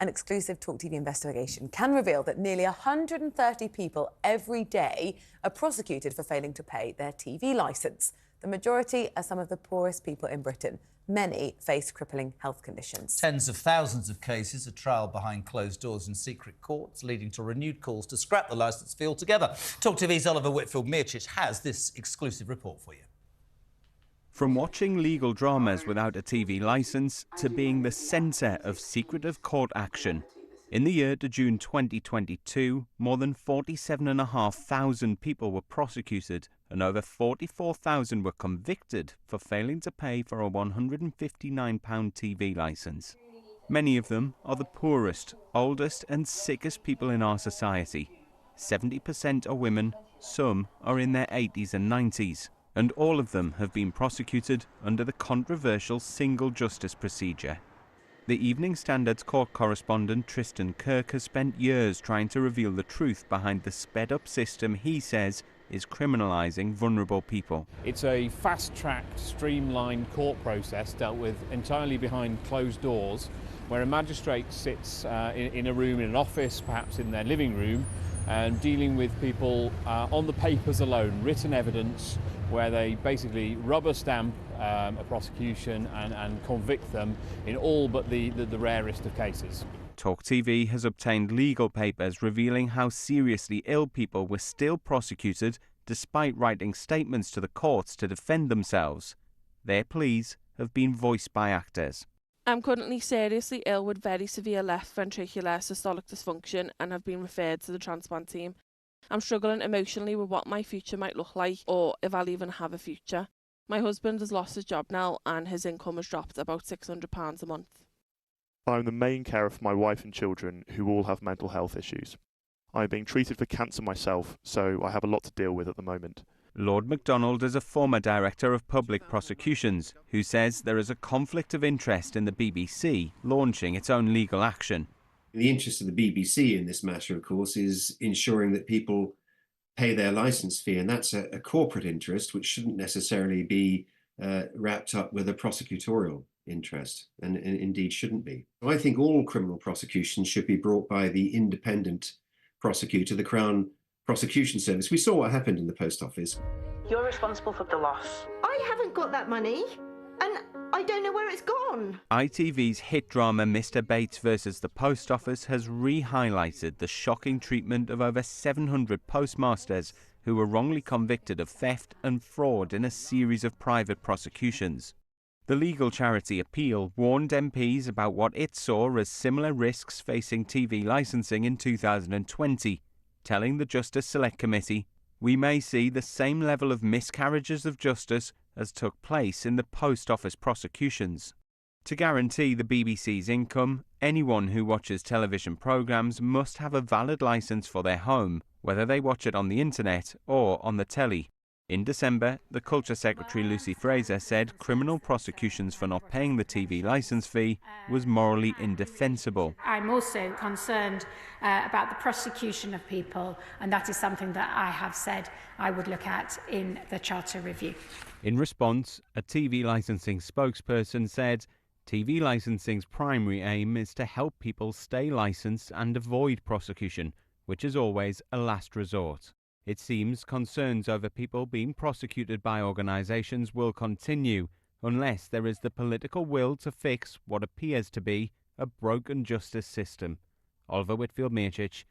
An exclusive Talk TV investigation can reveal that nearly 130 people every day are prosecuted for failing to pay their TV licence. The majority are some of the poorest people in Britain. Many face crippling health conditions. Tens of thousands of cases are trialled behind closed doors in secret courts, leading to renewed calls to scrap the licence fee altogether. Talk TV's Oliver Whitfield-Mirchich has this exclusive report for you. From watching legal dramas without a TV licence to being the centre of secretive court action. In the year to June 2022, more than 47,500 people were prosecuted and over 44,000 were convicted for failing to pay for a £159 TV licence. Many of them are the poorest, oldest and sickest people in our society. 70% are women, some are in their 80s and 90s. And all of them have been prosecuted under the controversial single justice procedure. The Evening Standard's court correspondent Tristan Kirk has spent years trying to reveal the truth behind the sped-up system he says is criminalising vulnerable people. It's a fast-tracked, streamlined court process dealt with entirely behind closed doors, where a magistrate sits in a room, in an office, perhaps in their living room, and dealing with people on the papers alone, written evidence, where they basically rubber stamp a prosecution and convict them in all but the rarest of cases. Talk TV has obtained legal papers revealing how seriously ill people were still prosecuted despite writing statements to the courts to defend themselves. Their pleas have been voiced by actors. I'm currently seriously ill with very severe left ventricular systolic dysfunction and have been referred to the transplant team. I'm struggling emotionally with what my future might look like or if I'll even have a future. My husband has lost his job now and his income has dropped about £600 a month. I'm the main carer for my wife and children who all have mental health issues. I'm being treated for cancer myself, so I have a lot to deal with at the moment. Lord MacDonald is a former director of public prosecutions who says there is a conflict of interest in the BBC launching its own legal action. The interest of the BBC in this matter, of course, is ensuring that people pay their licence fee, and that's a corporate interest which shouldn't necessarily be wrapped up with a prosecutorial interest, and indeed shouldn't be. I think all criminal prosecutions should be brought by the independent prosecutor, the Crown Prosecution Service. We saw what happened in the Post Office. You're responsible for the loss. I haven't got that money, and I don't know where it's gone. ITV's hit drama Mr. Bates versus the Post Office has re-highlighted the shocking treatment of over 700 postmasters who were wrongly convicted of theft and fraud in a series of private prosecutions. The legal charity Appeal warned MPs about what it saw as similar risks facing TV licensing in 2020, telling the Justice Select Committee, "We may see the same level of miscarriages of justice as took place in the Post Office prosecutions." To guarantee the BBC's income, anyone who watches television programmes must have a valid licence for their home, whether they watch it on the internet or on the telly. In December, the Culture Secretary Lucy Fraser said criminal prosecutions for not paying the TV licence fee was morally indefensible. I'm also concerned about the prosecution of people, and that is something that I have said I would look at in the Charter Review. In response, a TV licensing spokesperson said, TV licensing's primary aim is to help people stay licensed and avoid prosecution, which is always a last resort. It seems concerns over people being prosecuted by organisations will continue unless there is the political will to fix what appears to be a broken justice system. Oliver Whitfield-Mirchich,